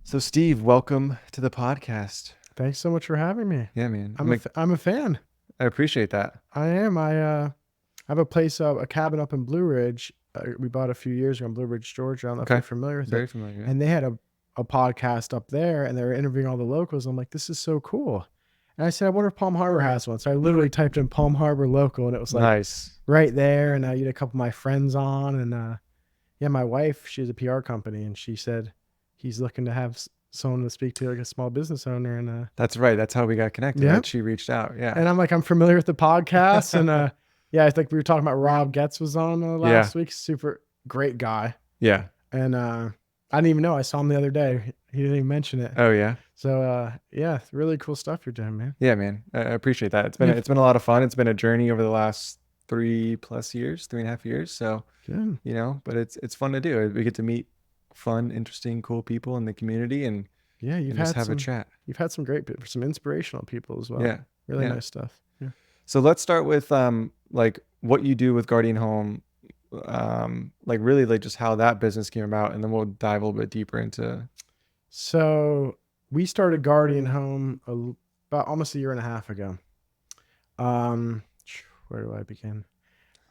So Steve, welcome to the podcast. Thanks so much for having me. Yeah, man. I'm a fan. I appreciate that. I am. I have a place, a cabin up in Blue Ridge. We bought a few years ago in Blue Ridge, Georgia. I don't know if you're Okay. familiar with it. Very familiar. Yeah. And they had a podcast up there, and they were interviewing all the locals. I'm like, this is so cool. And I said, I wonder if Palm Harbor has one. So I literally typed in Palm Harbor local, and it was like Nice. right there. And you had a couple of my friends on, and yeah, my wife, she has a PR company, and she said he's looking to have someone to speak to, like a small business owner, and That's right. That's how we got connected. yeah. Right? She reached out. Yeah. And I'm like, I'm familiar with the podcast. And yeah, I think we were talking about Rob Getz was on last week. Super great guy. Yeah. And I didn't even know. I saw him the other day. He didn't even mention it. Oh yeah. So yeah, really cool stuff you're doing, man. Yeah, man. I appreciate that. It's been a lot of fun. It's been a journey over the last 3+ years, 3.5 years. So Good. but it's fun to do. We get to meet fun, interesting, cool people in the community and Yeah, just have a chat. You've had some great people, some inspirational people as well. Yeah. Really Yeah. nice stuff. Yeah. So let's start with like what you do with Guardian Home, like really like just how that business came about, and then we'll dive a little bit deeper into. So we started Guardian Home about almost a year and a half ago. Where do I begin?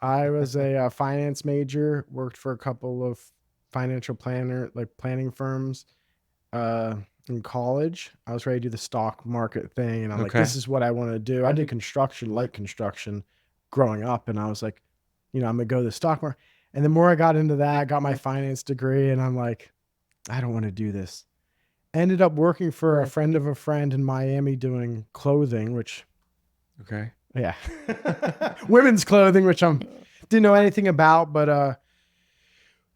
I was a finance major, worked for a couple of financial planning firms in college. I was ready to do the stock market thing, and I'm like, Okay. this is what I want to do. I did light construction growing up, and I was like, I'm gonna go to the stock market. And the more I got into that, I got my finance degree, and I'm like, I don't want to do this. Ended up working for a friend of a friend in Miami doing clothing, which Okay. yeah, women's clothing, which didn't know anything about, but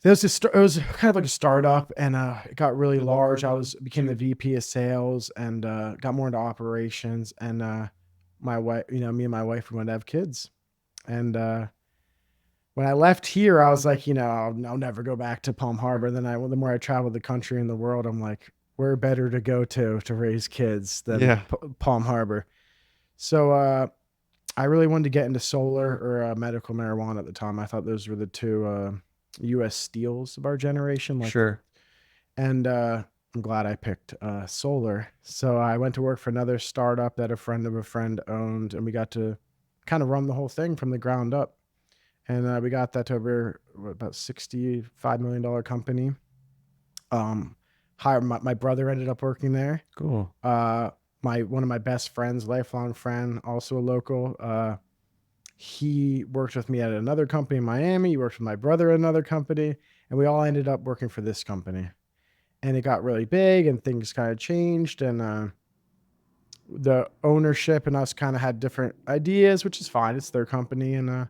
it was kind of like a startup, and it got really large. Became the VP of sales, and got more into operations. And my wife, me and my wife, we wanted to have kids. And when I left here, I was like, I'll never go back to Palm Harbor. Then the more I traveled the country and the world, I'm like, where better to go to raise kids than Palm Harbor? So I really wanted to get into solar or medical marijuana at the time. I thought those were the two U.S. steals of our generation. Sure. And I'm glad I picked solar. So I went to work for another startup that a friend of a friend owned, and we got to kind of run the whole thing from the ground up. And we got that to over about $65 million company. My brother ended up working there. Cool. One of my best friends, lifelong friend, also a local. He worked with me at another company in Miami. He worked with my brother at another company, and we all ended up working for this company. And it got really big, and things kind of changed, and the ownership and us kind of had different ideas, which is fine. It's their company, and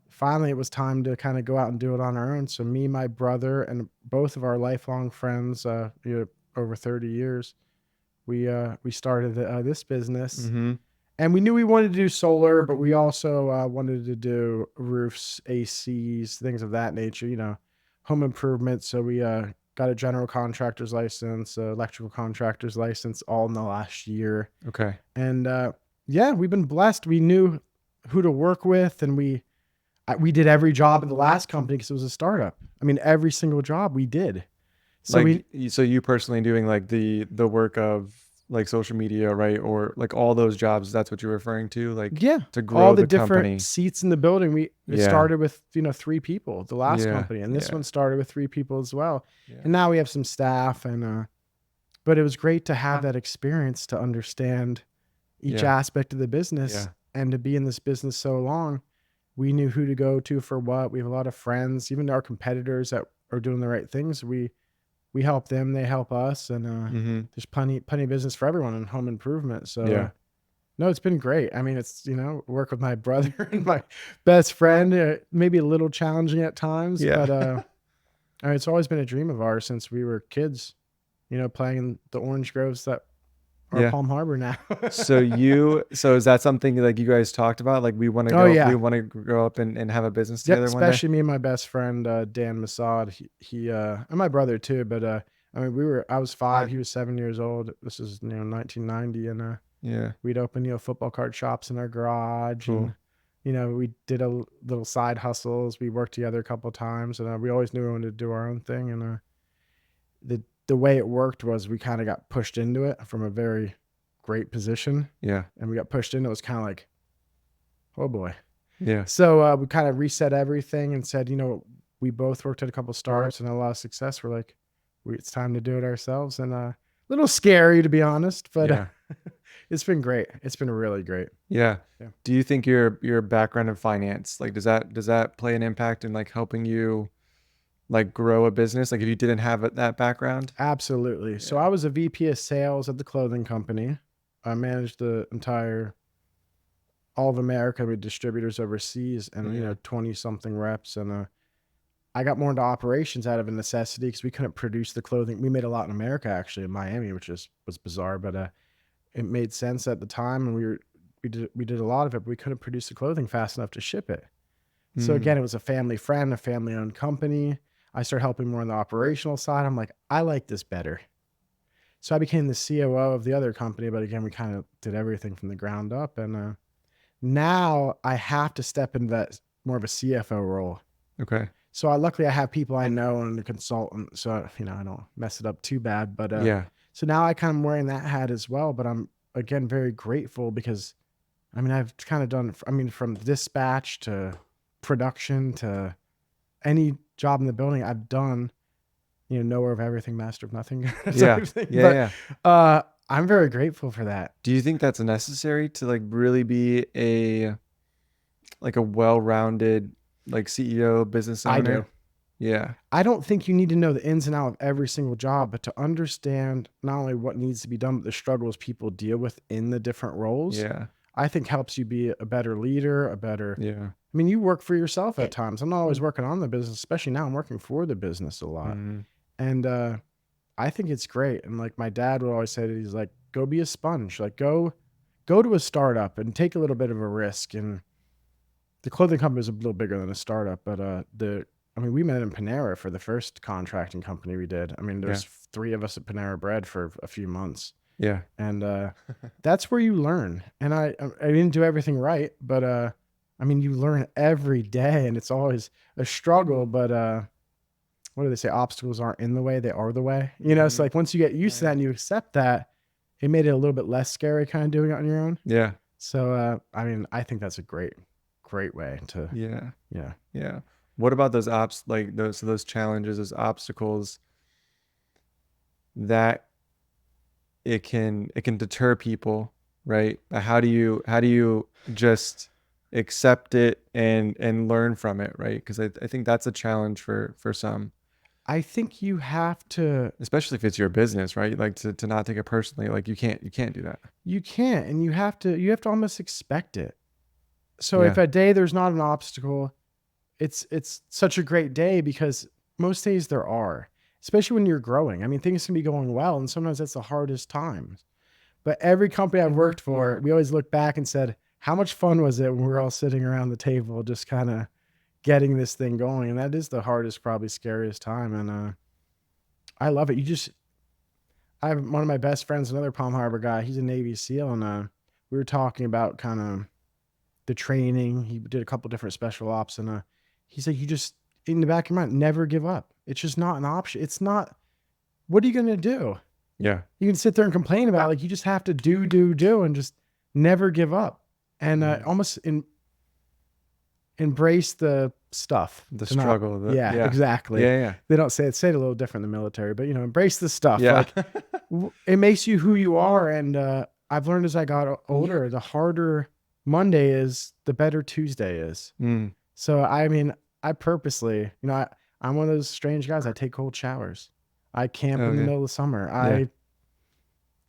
finally it was time to kind of go out and do it on our own. So me, my brother, and both of our lifelong friends, over 30 years, we started this business. Mm-hmm. And we knew we wanted to do solar, but we also wanted to do roofs, ACs, things of that nature, home improvement. So we got a general contractor's license, electrical contractor's license, all in the last year. Okay. And yeah, we've been blessed. We knew who to work with, and we did every job in the last company because it was a startup. I mean, every single job we did. So so you personally doing like the work of like social media, right? Or like all those jobs, that's what you're referring to? Like to grow all the company. Different seats in the building. We started with 3 people, the last company, and this one started with 3 people as well. Yeah. And now we have some staff, and but it was great to have that experience to understand each aspect of the business, and to be in this business so long. We knew who to go to for what. We have a lot of friends, even our competitors that are doing the right things. We help them, they help us, and there's plenty of business for everyone in home improvement. So no, it's been great. I mean, it's work with my brother and my best friend. Maybe a little challenging at times, but I mean, it's always been a dream of ours since we were kids. Playing in the orange groves that are Palm Harbor now. So is that something like you guys talked about? Like we want to we want to grow up and have a business together one day? Especially me and my best friend, Dan Masad, he and my brother too. But I mean, I was 5, he was 7 years old. This is 1990, and we'd open football cart shops in our garage. Cool. And we did a little side hustles. We worked together a couple of times, and we always knew we wanted to do our own thing. And the way it worked was we kind of got pushed into it from a very great position. Yeah. And we got pushed into it. It was kind of like, oh boy. Yeah. So we kind of reset everything and said, we both worked at a couple startups and had a lot of success. We're like, it's time to do it ourselves. And a little scary, to be honest, but it's been great. It's been really great. Yeah. Do you think your background in finance, like, does that play an impact in like helping you like grow a business? Like if you didn't have that background? Absolutely. Yeah. So I was a VP of sales at the clothing company. I managed all of America with distributors overseas and, 20 something reps. And I got more into operations out of a necessity because we couldn't produce the clothing. We made a lot in America, actually, in Miami, which was bizarre, but it made sense at the time. And we did a lot of it, but we couldn't produce the clothing fast enough to ship it. So again, it was a family friend, a family owned company. I started helping more on the operational side. I'm like, I like this better. So I became the COO of the other company, but again, we kind of did everything from the ground up. And now I have to step into that more of a CFO role. Okay. So luckily I have people I know and a consultant, so I don't mess it up too bad. But so now I kind of wearing that hat as well. But I'm again very grateful because I've kind of done from dispatch to production to any job in the building I've done, knower of everything, master of nothing. I'm very grateful for that. Do you think that's necessary to like really be a well-rounded like CEO, business owner? I do. Yeah. I don't think you need to know the ins and outs of every single job, but to understand not only what needs to be done, but the struggles people deal with in the different roles. Yeah. I think helps you be a better leader, you work for yourself at times. I'm not always working on the business, especially now I'm working for the business a lot. Mm-hmm. And I think it's great. And like my dad would always say, he's like, go be a sponge, like go to a startup and take a little bit of a risk. And the clothing company is a little bigger than a startup, but we met in Panera for the first contracting company we did. There's 3 of us at Panera Bread for a few months. Yeah. And that's where you learn. And I didn't do everything right, but you learn every day and it's always a struggle, but what do they say? Obstacles aren't in the way, they are the way. So like once you get used to that and you accept that, it made it a little bit less scary kind of doing it on your own. Yeah. So I think that's a great way to Yeah. What about those those challenges, those obstacles that it can deter people, right? How do you just accept it and learn from it, right? Because I think that's a challenge for some. I think you have to, especially if it's your business, right? Like to not take it personally. Like you can't do that. You can't, and you have to almost expect it. So if a day there's not an obstacle, it's such a great day because most days there are, especially when you're growing. Things can be going well, and sometimes that's the hardest times. But every company I've worked for, we always look back and said, how much fun was it when we were all sitting around the table just kind of getting this thing going? And that is the hardest, probably scariest time. And I love it. I have one of my best friends, another Palm Harbor guy. He's a Navy SEAL, and we were talking about kind of the training. He did a couple different special ops, and he said, you just, in the back of your mind, never give up. It's just not an option. It's not, what are you going to do? Yeah. You can sit there and complain about it. Like you just have to do and just never give up. And almost embrace the stuff. The struggle. Exactly. Yeah. They don't say it a little different in the military, but embrace the stuff. Yeah. Like it makes you who you are. And I've learned as I got older, the harder Monday is, the better Tuesday is. Mm. So, I purposely, I'm one of those strange guys. I take cold showers. I camp in the middle of summer.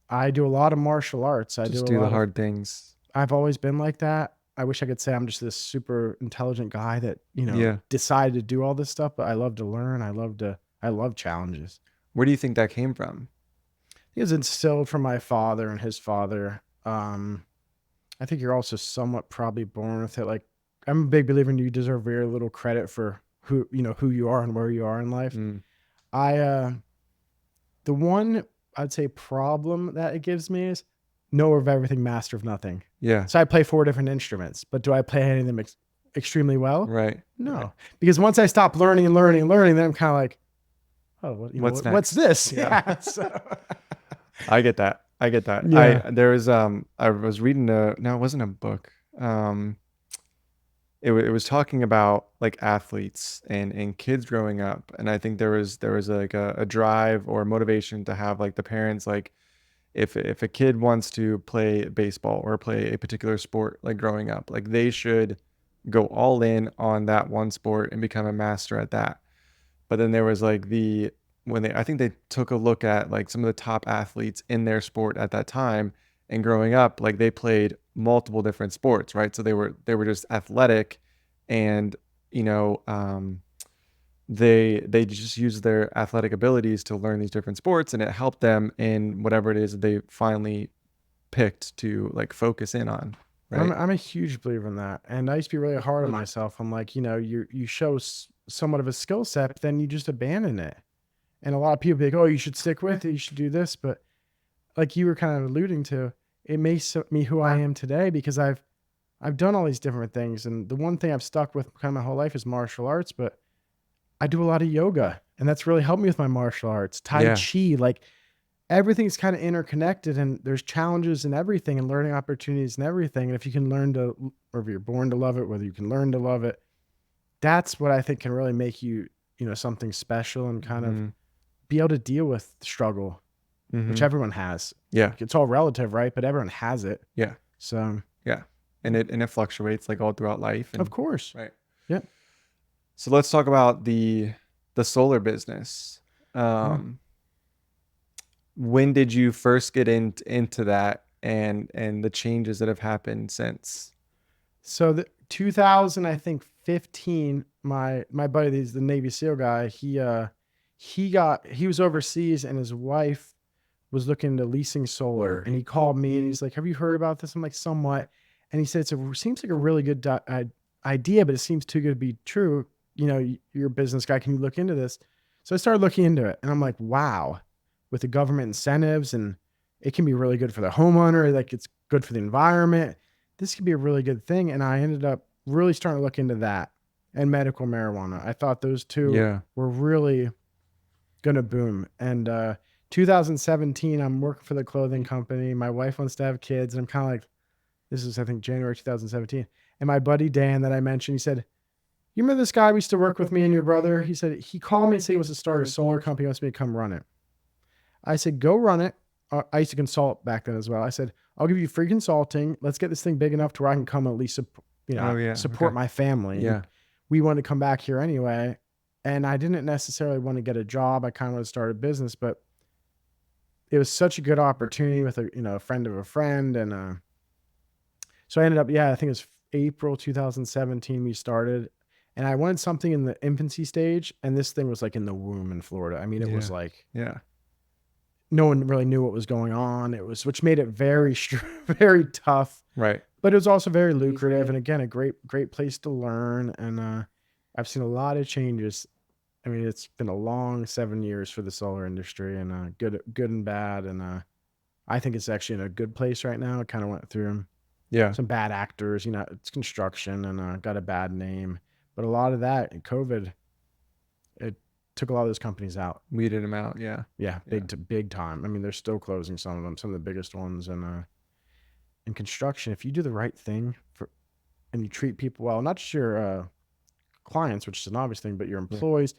I do a lot of martial arts. I just do the hard things. I've always been like that. I wish I could say I'm just this super intelligent guy that, decided to do all this stuff, but I love to learn. I love challenges. Where do you think that came from? It was instilled from my father and his father. I think you're also somewhat probably born with it. Like I'm a big believer in you deserve very little credit for who you are and where you are in life. Mm. The one I'd say problem that it gives me is knower of everything, master of nothing. Yeah. So I play 4 different instruments, but do I play any of them extremely well? Right. No. Right. Because once I stop learning, then I'm kind of like, oh, What's what's next? this? Yeah. So. I get that. I get that. Yeah. I was reading no, it wasn't a book. It was talking about like athletes and kids growing up, and I think there was like a drive or motivation to have like the parents, like if a kid wants to play baseball or play a particular sport like growing up, like they should go all in on that one sport and become a master at that. But then there was like when I think they took a look at like some of the top athletes in their sport at that time, and growing up, like they played multiple different sports, right? So they were just athletic, and you know, they just used their athletic abilities to learn these different sports, and it helped them in whatever it is that they finally picked to like focus in on, right? I'm a huge believer in that, and I used to be really hard on myself. I'm like, you show somewhat of a skill set, but then you just abandon it. And a lot of people be like, oh, you should stick with it, you should do this, but like you were kind of alluding to, it makes me who I am today because I've done all these different things, and the one thing I've stuck with kind of my whole life is martial arts, but I do a lot of yoga, and that's really helped me with my martial arts, Tai Yeah. Chi, like everything's kind of interconnected, and there's challenges in everything and learning opportunities and everything. And if you can learn to, or if you're born to love it, whether you can learn to love it, that's what I think can really make you, something special and kind of be able to deal with struggle, which everyone has. Yeah. It's all relative, right? But everyone has it. Yeah. So Yeah. And it fluctuates like all throughout life. And, of course. right. Yeah. So let's talk about the solar business. When did you first get into that, and the changes that have happened since? So the 2000, I think 15, my buddy, he's the Navy SEAL guy. He was overseas, and his wife was looking into leasing solar, and he called me and he's like, have you heard about this? I'm like, somewhat. And he said, seems like a really good idea, but it seems too good to be true. You're a business guy. Can you look into this? So I started looking into it, and I'm like, wow, with the government incentives, and it can be really good for the homeowner. Like it's good for the environment. This could be a really good thing. And I ended up really starting to look into that and medical marijuana. I thought those two were really going to boom. And 2017, I'm working for the clothing company. My wife wants to have kids. And I'm kind of like, this is, I think, January 2017. And my buddy, Dan, that I mentioned, he said, you remember this guy we used to work with, me and your brother? He said, he called me and said he wants to start a solar company. He wants me to come run it. I said, go run it. I used to consult back then as well. I said, I'll give you free consulting. Let's get this thing big enough to where I can come at least, support my family. Yeah. We wanted to come back here anyway. And I didn't necessarily want to get a job. I kind of wanted to start a business, but it was such a good opportunity with a friend of a friend. And so I ended up, I think it was April 2017 we started. And I wanted something in the infancy stage. And this thing was like in the womb in Florida. I mean, it was like, no one really knew what was going on. Which made it very, very tough. Right. But it was also very lucrative. And again, a great place to learn. And I've seen a lot of changes. I mean, it's been a long 7 years for the solar industry, and good and bad. And I think it's actually in a good place right now. It kind of went through some bad actors. It's construction and got a bad name. But a lot of that in COVID, it took a lot of those companies out. Weeded them out. Yeah. Yeah. Big time. I mean, they're still closing some of them, some of the biggest ones. And in construction, if you do the right thing and you treat people well, not just your clients, which is an obvious thing, but your employees.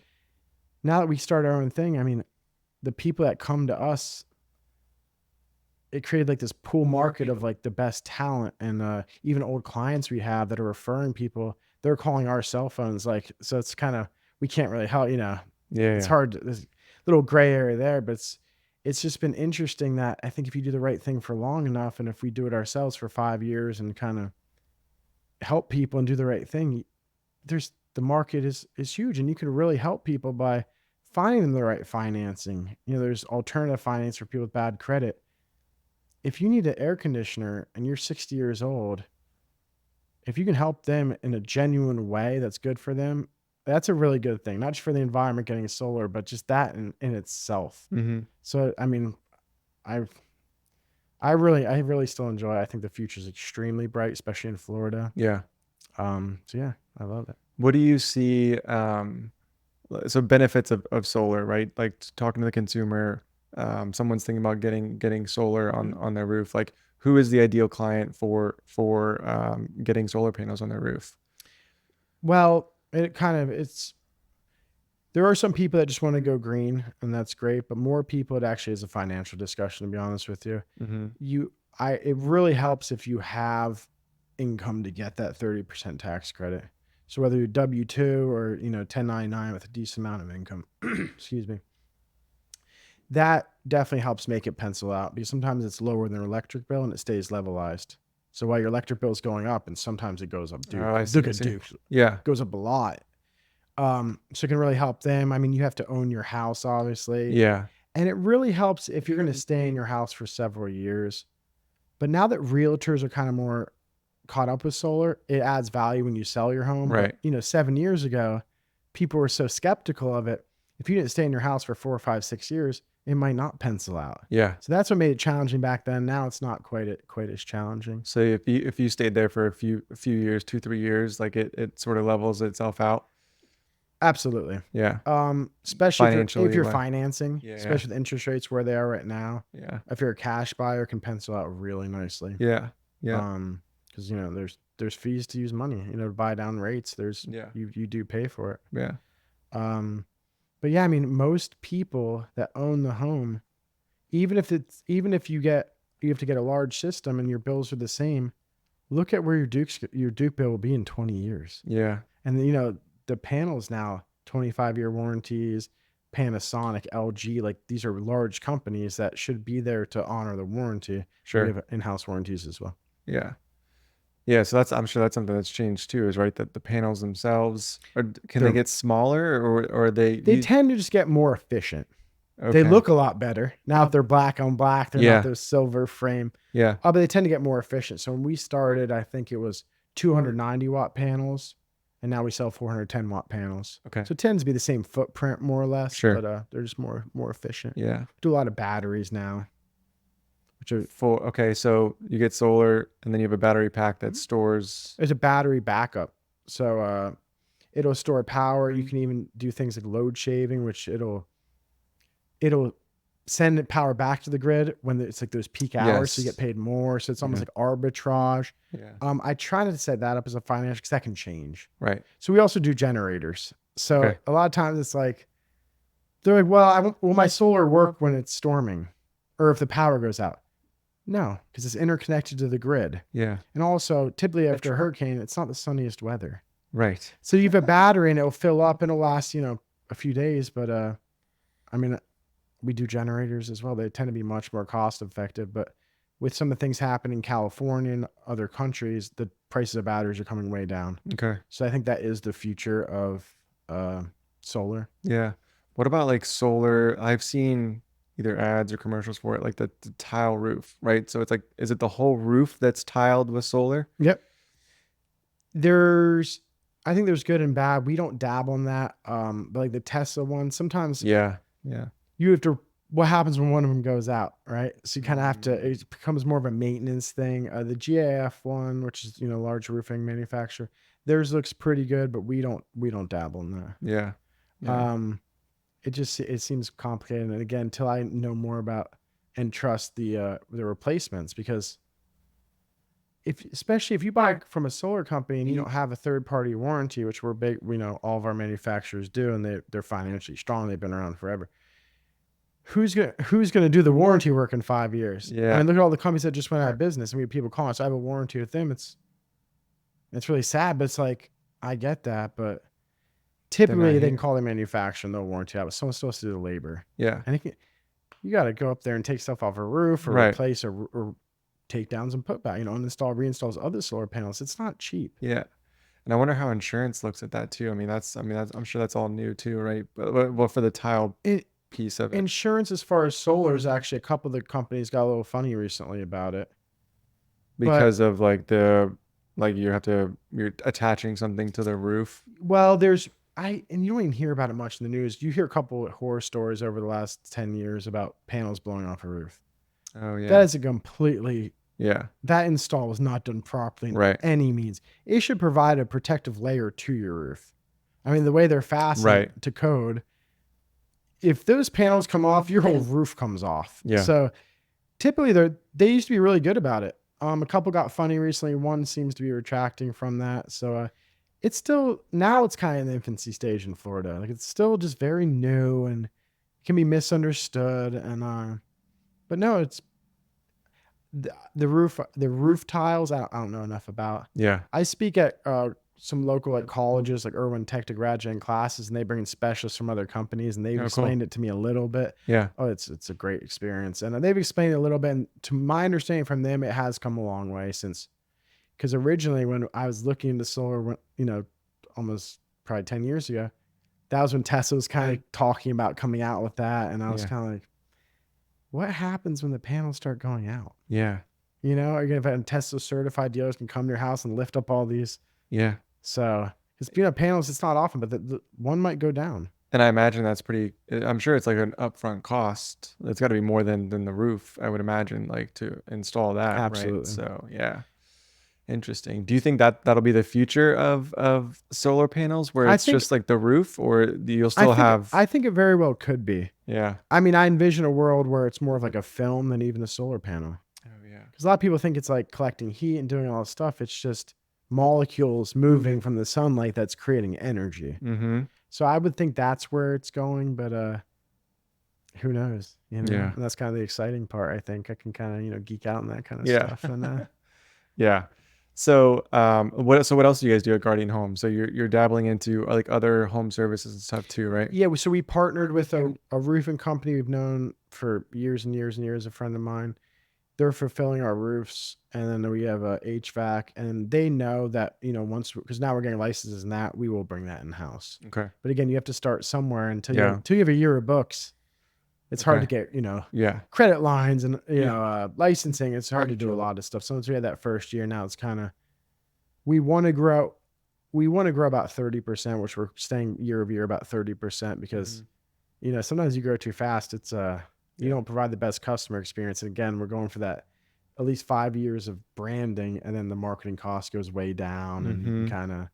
Now that we start our own thing, I mean, the people that come to us, it created like this pool market of like the best talent, and even old clients we have that are referring people, they're calling our cell phones. Like, so it's kind of, we can't really help, it's hard. There's a little gray area there, but it's just been interesting that I think if you do the right thing for long enough, and if we do it ourselves for 5 years and kind of help people and do the right thing, the market is huge, and you can really help people by finding them the right financing. There's alternative finance for people with bad credit. If you need an air conditioner and you're 60 years old, if you can help them in a genuine way that's good for them, that's a really good thing. Not just for the environment getting solar, but just that in itself. So, I mean, I really still enjoy it. I think the future is extremely bright, especially in Florida. Yeah. So yeah, I love it. What do you see so benefits of solar, right? Like talking to the consumer, someone's thinking about getting solar on their roof. Like, who is the ideal client for getting solar panels on their roof? Well, there are some people that just want to go green, and that's great. But more people, it actually is a financial discussion, to be honest with you. It really helps if you have income to get that 30% tax credit. So whether you're W-2 or 1099 with a decent amount of income, excuse me, that definitely helps make it pencil out, because sometimes it's lower than your electric bill and it stays levelized. So while your electric bill is going up, and sometimes it goes up, Yeah, goes up a lot. So it can really help them. I mean, you have to own your house, obviously. yeah, And it really helps if you're going to stay in your house for several years. But now that realtors are kind of more caught up with solar, it adds value when you sell your home. right. But 7 years ago, people were so skeptical of it. If you didn't stay in your house for 4, 5, 6 years, it might not pencil out. Yeah. So that's what made it challenging back then. Now it's not quite as challenging. So if you stayed there for a few years, 2, 3 years, like it sort of levels itself out. Absolutely. Yeah. Especially if you're financing, Yeah, especially with interest rates where they are right now. Yeah. If you're a cash buyer, it can pencil out really nicely. Yeah. Yeah. Because there's fees to use money, to buy down rates. You do pay for it. Yeah. But yeah, I mean, most people that own the home, even if you have to get a large system and your bills are the same, look at where your Duke bill will be in 20 years. Yeah. And the panels now, 25-year warranties, Panasonic, LG, like these are large companies that should be there to honor the warranty. Sure. We have in-house warranties as well. Yeah. Yeah. So I'm sure that's something that's changed too, is right, that the panels themselves can they get smaller, or they tend to just get more efficient. Okay. They look a lot better. Now if they're black on black, they're not those silver frame. Yeah. But they tend to get more efficient. So when we started, I think it was 290 watt panels. And now we sell 410 watt panels. Okay. So it tends to be the same footprint, more or less. Sure. But they're just more efficient. Yeah. Do a lot of batteries now. Which are full. Okay. So you get solar, and then you have a battery pack that stores. There's a battery backup. So it'll store power. You can even do things like load shaving, which it'll send power back to the grid when it's like those peak hours. So you get paid more. So it's almost like arbitrage. Yeah. I try not to set that up as a financial, because that can change. Right. So we also do generators. So a lot of times it's like, they're like, well, will my solar work when it's storming or if the power goes out? No, because it's interconnected to the grid. Yeah. And also typically after a hurricane, it's not the sunniest weather. Right. So you have a battery and it'll fill up and it'll last, a few days. But I mean, we do generators as well. They tend to be much more cost effective, but with some of the things happening in California and other countries, the prices of batteries are coming way down. Okay. So I think that is the future of solar. Yeah. What about like solar? I've seen either ads or commercials for it, like the tile roof, right? So it's like, is it the whole roof that's tiled with solar? Yep. I think there's good and bad. We don't dabble in that. But like the Tesla one, sometimes you have to, what happens when one of them goes out, right? So you kind of have to, it becomes more of a maintenance thing. The GAF one, which is, large roofing manufacturer, theirs looks pretty good, but we don't dabble in that. Yeah. It seems complicated. And again, until I know more about and trust the replacements, because especially if you buy from a solar company and you don't have a third-party warranty, which we're big, all of our manufacturers do, and they're financially strong. They've been around forever. Who's gonna do the warranty work in 5 years? Yeah. I mean, look at all the companies that just went out of business. I mean, people calling us, I have a warranty with them. It's really sad, but it's like, I get that, but typically they can call the manufacturer and they'll warranty out, but someone's supposed to do the labor. Yeah. And you got to go up there and take stuff off a roof or replace or take downs and put back, uninstall, reinstalls other solar panels. It's not cheap. Yeah. And I wonder how insurance looks at that too. I mean, I'm sure that's all new too, right? But for the tile piece of it. Insurance as far as solar is actually, a couple of the companies got a little funny recently about it. Because of like you're attaching something to the roof. Well, and you don't even hear about it much in the news. You hear a couple of horror stories over the last 10 years about panels blowing off a roof. Oh yeah. That is a completely, that install was not done properly by any means. It should provide a protective layer to your roof. I mean, the way they're fastened to code, if those panels come off, your whole roof comes off. Yeah. So typically they used to be really good about it. A couple got funny recently. One seems to be retracting from that. So it's still, now it's kind of in the infancy stage in Florida. Like it's still just very new and can be misunderstood. And but no, it's the roof tiles. I don't know enough about. Yeah. I speak at some local like colleges like Irwin Tech to graduate classes, and they bring in specialists from other companies, and they've explained it to me a little bit. Yeah. Oh, it's a great experience. And they've explained it a little bit. And to my understanding from them, it has come a long way since, because originally when I was looking into solar, almost probably 10 years ago, that was when Tesla was kind of talking about coming out with that. And I was kind of like, what happens when the panels start going out? Yeah. Are you going to have Tesla certified dealers can come to your house and lift up all these? Yeah. So, because panels, it's not often, but the one might go down. And I imagine that's I'm sure it's like an upfront cost. It's got to be more than the roof, I would imagine, like to install that. Absolutely. Right? So, yeah. Interesting. Do you think that'll be the future of solar panels, where it's just like the roof, or you'll still have? I think it very well could be. Yeah. I mean, I envision a world where it's more of like a film than even a solar panel. Oh yeah. Because a lot of people think it's like collecting heat and doing all this stuff. It's just molecules moving from the sunlight that's creating energy. Mm-hmm. So I would think that's where it's going, but who knows? Yeah. And that's kind of the exciting part. I think I can kind of geek out on that kind of stuff. And yeah. So what else do you guys do at Guardian Home? So you're dabbling into like other home services and stuff too, right? Yeah. So we partnered with a roofing company we've known for years and years and years. A friend of mine. They're fulfilling our roofs, and then we have a HVAC, and they know that because now we're getting licenses and that, we will bring that in house. Okay. But again, you have to start somewhere until you have a year of books. It's hard to get credit lines and licensing. It's hard to do a lot of stuff. So once we had that first year, now it's kind of we want to grow about 30%, which we're staying year over year about 30% because sometimes you grow too fast. It's you don't provide the best customer experience. And again, we're going for that at least 5 years of branding, and then the marketing cost goes way down, and you can kind of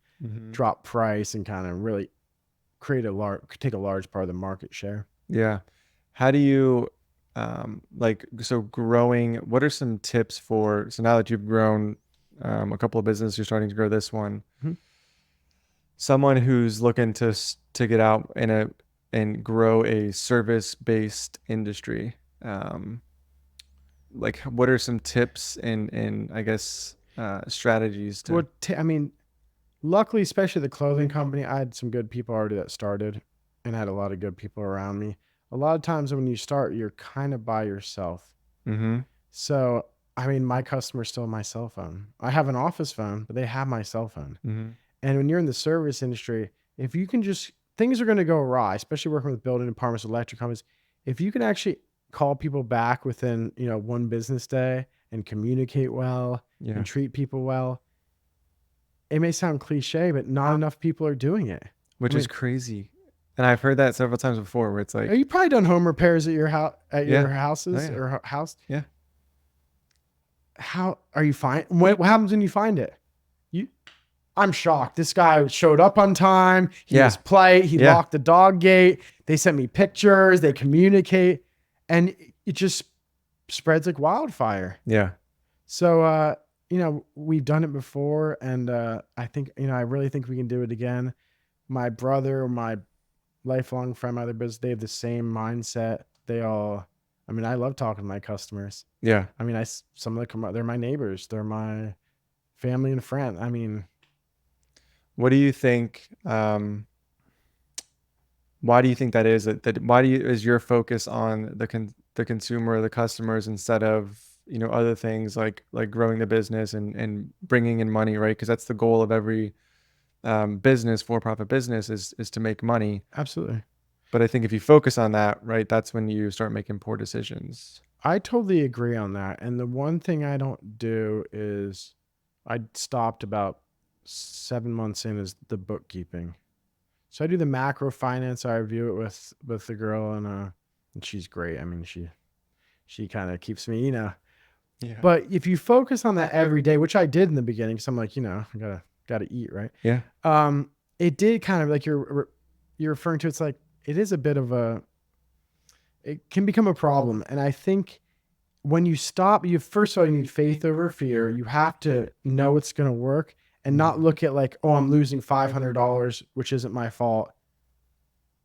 drop price and kind of really take a large part of the market share. Yeah. How do you growing? What are some tips so now that you've grown a couple of businesses, you're starting to grow this one. Mm-hmm. Someone who's looking to get out and grow a service-based industry, what are some tips and I guess strategies to? Well, luckily, especially the clothing company, I had some good people already that started, and I had a lot of good people around me. A lot of times when you start, you're kind of by yourself. Mm-hmm. So, my customer's still my cell phone. I have an office phone, but they have my cell phone. Mm-hmm. And when you're in the service industry, if you can things are going to go awry, especially working with building departments, electric companies. If you can actually call people back within, one business day and communicate well and treat people well, it may sound cliche, but not enough people are doing it. Which is crazy. And I've heard that several times before where it's like, you probably done home repairs at your house, your houses or house. Yeah. How are you fine? What happens when you find it? I'm shocked. This guy showed up on time. He was polite. He locked the dog gate. They sent me pictures. They communicate, and it just spreads like wildfire. Yeah. So, we've done it before, and I think, I really think we can do it again. My brother, my lifelong friend, my other business, they have the same mindset. They all, I love talking to my customers. Yeah. Some of them, they're my neighbors. They're my family and friend. What do you think? Why do you think that is? Is your focus on the consumer, the customers, instead of other things like growing the business and bringing in money, right? Because that's the goal of every business, for-profit business, is to make money. Absolutely. But I think if you focus on that, right, that's when you start making poor decisions. I totally agree on that. And the one thing I don't do is I stopped about 7 months in is the bookkeeping. So I do the macro finance. I review it with the girl, and she's great. She kind of keeps me, Yeah. But if you focus on that every day, which I did in the beginning, because I'm like, I gotta eat, right? Yeah. it did kind of like you're referring to. It's like it is a bit of it can become a problem. And I think when you stop, first of all, you need faith over fear. You have to know it's going to work and not look at like, oh, I'm losing $500, which isn't my fault,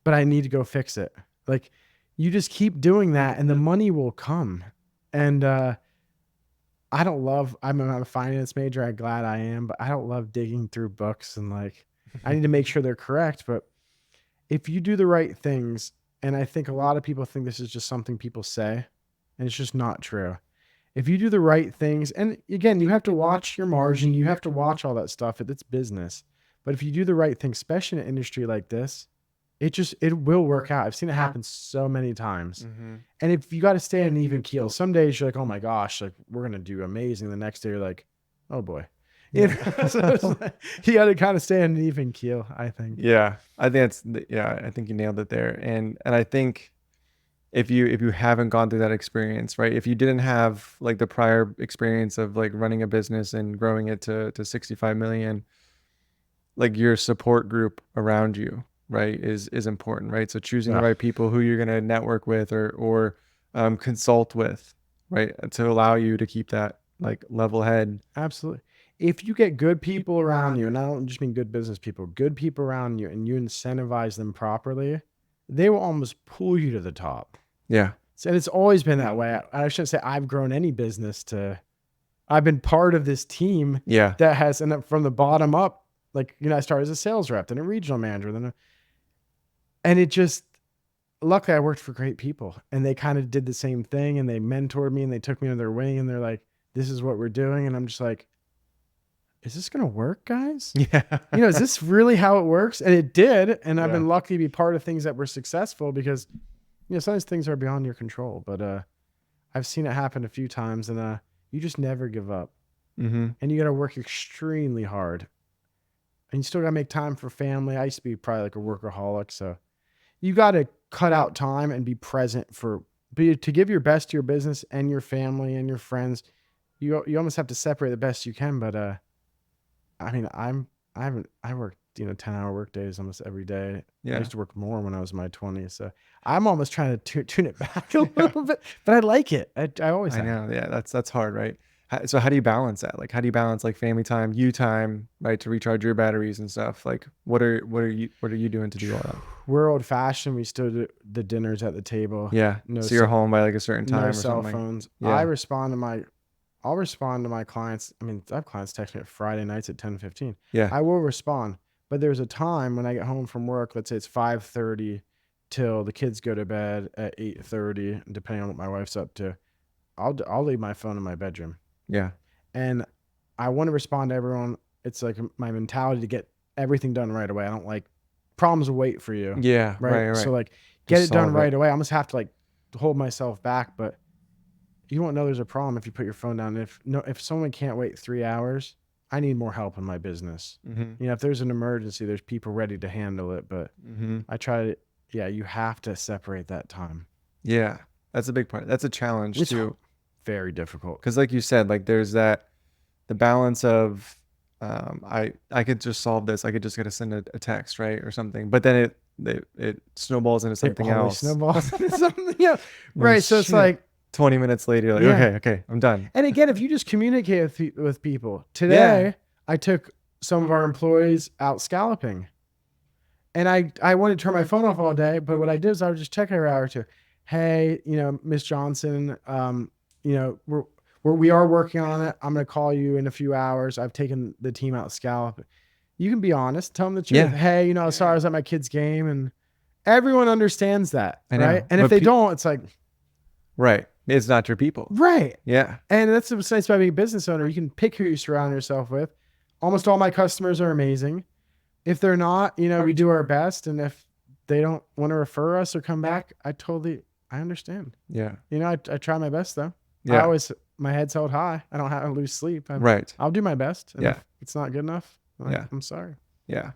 but I need to go fix it. Like you just keep doing that and the money will come. And I'm a finance major. I'm glad I am, but I don't love digging through books and like, I need to make sure they're correct. But if you do the right things, and I think a lot of people think this is just something people say, and it's just not true. If you do the right things, and again, you have to watch your margin, you have to watch all that stuff. It's business. But if you do the right thing, especially in an industry like this, it will work out. I've seen it happen so many times. And if you got to stay on an even keel, some days you're like, oh my gosh, like we're going to do amazing. The next day you're like, oh boy. You know? So you got to kind of stay on an even keel, I think. Yeah. I think I think you nailed it there. And I think if you haven't gone through that experience, right? If you didn't have like the prior experience of like running a business and growing it to 65 million, like your support group around you, right, is important, right? So choosing the right people who you're going to network with or consult with, right, to allow you to keep that like level head. Absolutely. If you get good people around you, and I don't just mean good business people, good people around you, and you incentivize them properly, they will almost pull you to the top. Yeah. And it's always been that way. I shouldn't say I've grown any business I've been part of this team that has, and from the bottom up, like, I started as a sales rep, then a regional manager, and it just, luckily I worked for great people and they kind of did the same thing and they mentored me and they took me under their wing and they're like, this is what we're doing. And I'm just like, is this going to work, guys? Yeah. Is this really how it works? And it did. And I've been lucky to be part of things that were successful because, sometimes things are beyond your control, but I've seen it happen a few times and you just never give up. And you got to work extremely hard and you still got to make time for family. I used to be probably like a workaholic. So you got to cut out time and be present to give your best to your business and your family and your friends. You almost have to separate the best you can. But I mean, I work 10-hour work days almost every day. I used to work more when I was in my 20s. So I'm almost trying to tune it back a little bit, but I like it. I always have. I know. Yeah, that's hard, right? So how do you balance that? Like, how do you balance like family time, you time, right, to recharge your batteries and stuff? Like, what are you doing to do all that? We're old fashioned. We still do the dinners at the table. Yeah. So you're home by like a certain time. No or cell something. phones. Yeah. I'll respond to my clients. I mean, I have clients text me Friday nights at 10:15. Yeah. I will respond, but there's a time when I get home from work. Let's say it's 5:30 till the kids go to bed at 8:30, depending on what my wife's up to. I'll leave my phone in my bedroom. Yeah. And I want to respond to everyone. It's like my mentality to get everything done right away. I don't like problems will wait for you. Yeah. Right. So like get it done right away. I almost have to like hold myself back, but you won't know there's a problem if you put your phone down. If someone can't wait 3 hours, I need more help in my business. If there's an emergency, there's people ready to handle it. But I try to, you have to separate that time. Yeah. That's a big part. That's a challenge too. Very difficult. Cause like you said, like there's the balance of, I could just solve this. I could just get to send a text, right, or something. But then it snowballs into something else. Snowballs into something else. Right. So it's like 20 minutes later, you're like, okay, I'm done. And again, if you just communicate with people. Today, I took some of our employees out scalloping, and I wanted to turn my phone off all day. But what I did is I would just check every hour or two. Hey, Miss Johnson, we are working on it. I'm going to call you in a few hours. I've taken the team out scalloping. You can be honest. Tell them the truth. Yeah. Hey, sorry, I was at my kid's game, and everyone understands that, right? And if they don't, it's like, right. It's not your people. Right. Yeah. And that's what's nice about being a business owner. You can pick who you surround yourself with. Almost all my customers are amazing. If they're not, we do our best. And if they don't want to refer us or come back, I understand. Yeah. I try my best though. Yeah. My head's held high. I don't have to lose sleep. Right. I'll do my best. And yeah. If it's not good enough, I'm sorry. Yeah.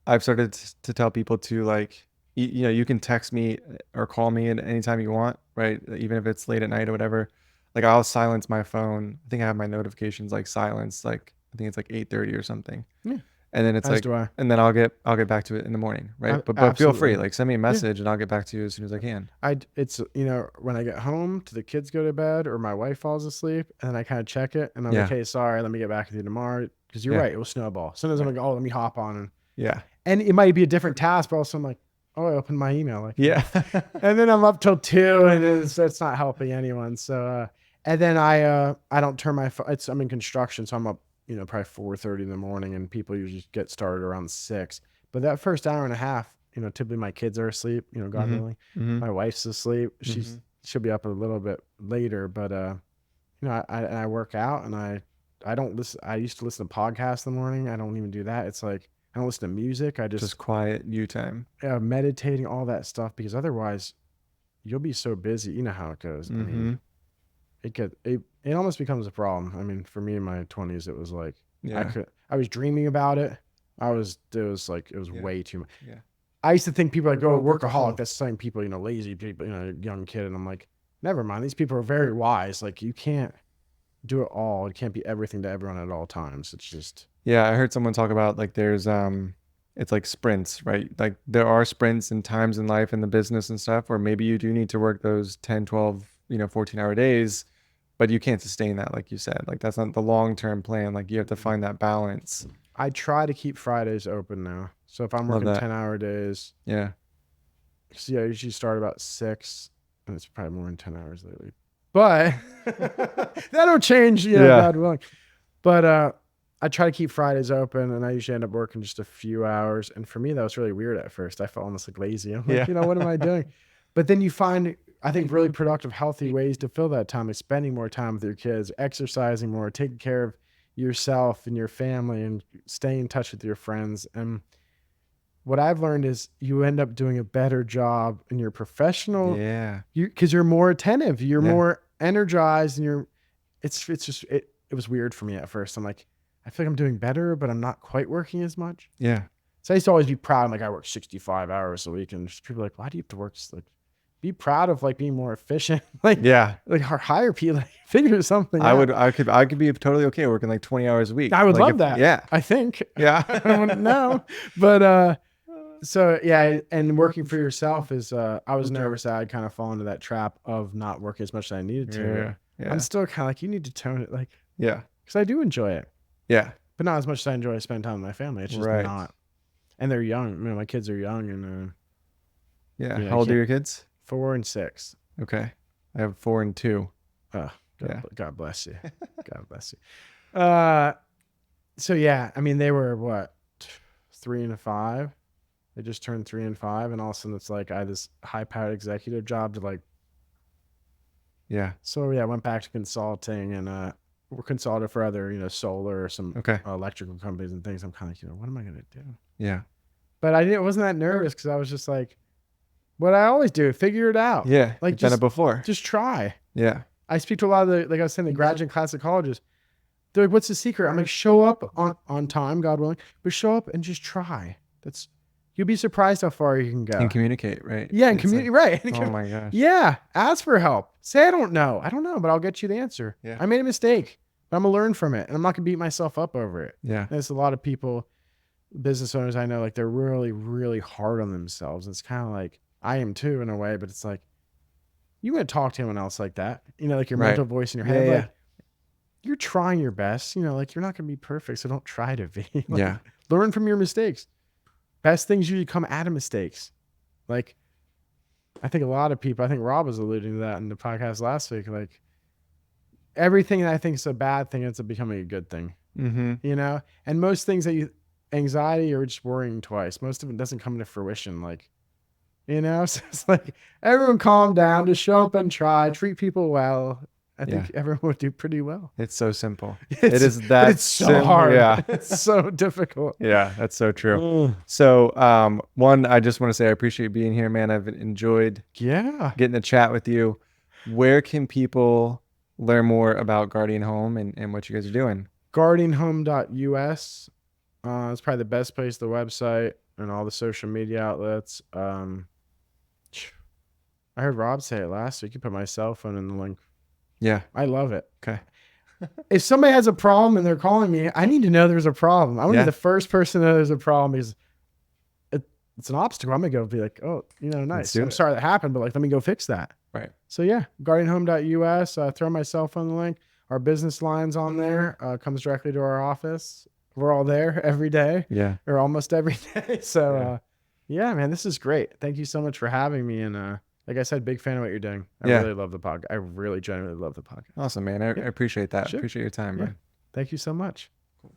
I've started to tell people to like, you can text me or call me at any time you want, right? Even if it's late at night or whatever. Like I'll silence my phone. I think I have my notifications like silenced, like I think it's like 8:30 or something. Yeah. And then it's As do I. and then I'll get back to it in the morning, right? But feel free, like send me a message and I'll get back to you as soon as I can. It's, when I get home, the kids go to bed or my wife falls asleep, and then I kind of check it and I'm like, hey, sorry, let me get back with you tomorrow. Because you're right, it will snowball. Sometimes I'm like, oh, let me hop on and it might be a different task, but also I'm like, oh, I opened my email. Like, and then I'm up till 2 and that's not helping anyone. So, and then I don't turn my phone. I'm in construction, so I'm up, probably 4:30 in the morning, and people usually get started around 6. But that first hour and a half, typically my kids are asleep, God willing. My wife's asleep. She'll be up a little bit later, but, I work out and I don't listen. I used to listen to podcasts in the morning. I don't even do that. It's like, I don't listen to music. I just quiet you time. Meditating, all that stuff, because otherwise you'll be so busy. You know how it goes. I mean, it almost becomes a problem. I mean, for me in my 20s, it was like, I was dreaming about it. It was way too much. Yeah. I used to think people like, oh, workaholic. That's the same people, lazy people, young kid. And I'm like, never mind. These people are very wise. Like, you can't do it all. You can't be everything to everyone at all times. It's just. Yeah. I heard someone talk about like, there's, it's like sprints, right? Like there are sprints and times in life and the business and stuff where maybe you do need to work those 10, 12, 14-hour days, but you can't sustain that. Like you said, like that's not the long-term plan. Like you have to find that balance. I try to keep Fridays open now. So if I'm working 10-hour days. Yeah. See, I usually start about 6, and it's probably more than 10 hours lately. But that'll change, God willing. But I try to keep Fridays open, and I usually end up working just a few hours. And for me, that was really weird at first. I felt almost like lazy. I'm like, what am I doing? But then you find, I think, really productive, healthy ways to fill that time, like spending more time with your kids, exercising more, taking care of yourself and your family, and staying in touch with your friends. And what I've learned is you end up doing a better job in your professional, because you're more attentive, you're more energized, and it was weird for me at first. I'm like, I feel like I'm doing better, but I'm not quite working as much. Yeah. So I used to always be proud. I'm like, I work 65 hours a week, and people are like, why do you have to work? Like, be proud of like being more efficient. Like, hire people, like, figure something out. I could be totally okay working like 20 hours a week. I would love that. Yeah. I think. Yeah. I wouldn't know. But, so yeah, and working for yourself is, I was nervous that I'd kind of fall into that trap of not working as much as I needed to. Yeah. I'm still kind of like, you need to tone it, like, because I do enjoy it. Yeah. But not as much as I enjoy spending time with my family. It's just not. And they're young. My kids are young, and how old are your kids? 4 and 6. Okay. I have 4 and 2. Oh, God bless you. God bless you. So yeah, I mean, they were what, 3 and 5. They just turned 3 and 5, and all of a sudden it's like I had this high-powered executive job to like. Yeah. So yeah, I went back to consulting, and we're consulted for other, solar or some electrical companies and things. I'm kind of like, what am I gonna do? Yeah. But I wasn't that nervous, because I was just like, what I always do, figure it out. Yeah. Like, you've done it before. Just try. Yeah. I speak to a lot of the, like I was saying, the graduate classic colleges. They're like, what's the secret? I'm like, show up on time, God willing, but show up and just try. You'll be surprised how far you can go. And communicate, right? Yeah, and communicate, right. Oh my gosh. Yeah, ask for help. Say, I don't know, but I'll get you the answer. Yeah. I made a mistake, but I'm going to learn from it, and I'm not going to beat myself up over it. Yeah. And there's a lot of people, business owners I know, like, they're really, really hard on themselves. It's kind of like, I am too, in a way, but it's like, you want to talk to anyone else like that? Like your mental voice in your head. Like, you're trying your best. Like, you're not going to be perfect, so don't try to be. Like, learn from your mistakes. Best things usually come out of mistakes. Like, I think a lot of people, I think Rob was alluding to that in the podcast last week. Like, everything that I think is a bad thing ends up becoming a good thing. Mm-hmm. And most things that anxiety or just worrying twice, most of it doesn't come to fruition. Like, so it's like, everyone calm down, just show up and try, treat people well. I think everyone would do pretty well. It's so simple. It's so hard. Yeah. It's so difficult. Yeah, that's so true. So, one, I just want to say I appreciate being here, man. I've enjoyed getting to chat with you. Where can people learn more about Guardian Home and what you guys are doing? GuardianHome.us. It's probably the best place, the website and all the social media outlets. I heard Rob say it last week. You put my cell phone in the link. Yeah. I love it. Okay. if somebody has a problem and they're calling me, I need to know there's a problem. I want to be the first person to know there's a problem, because it's an obstacle. I'm going to go be like, oh, nice. I'm sorry that happened, but like, let me go fix that. Right. So yeah, guardianhome.us, throw my cell phone link. Our business line's on there, comes directly to our office. We're all there every day. Yeah. Or almost every day. So yeah, man, this is great. Thank you so much for having me. And like I said, big fan of what you're doing. I really love the podcast. I really genuinely love the podcast. Awesome, man. I appreciate that. Sure. Appreciate your time, man. Thank you so much.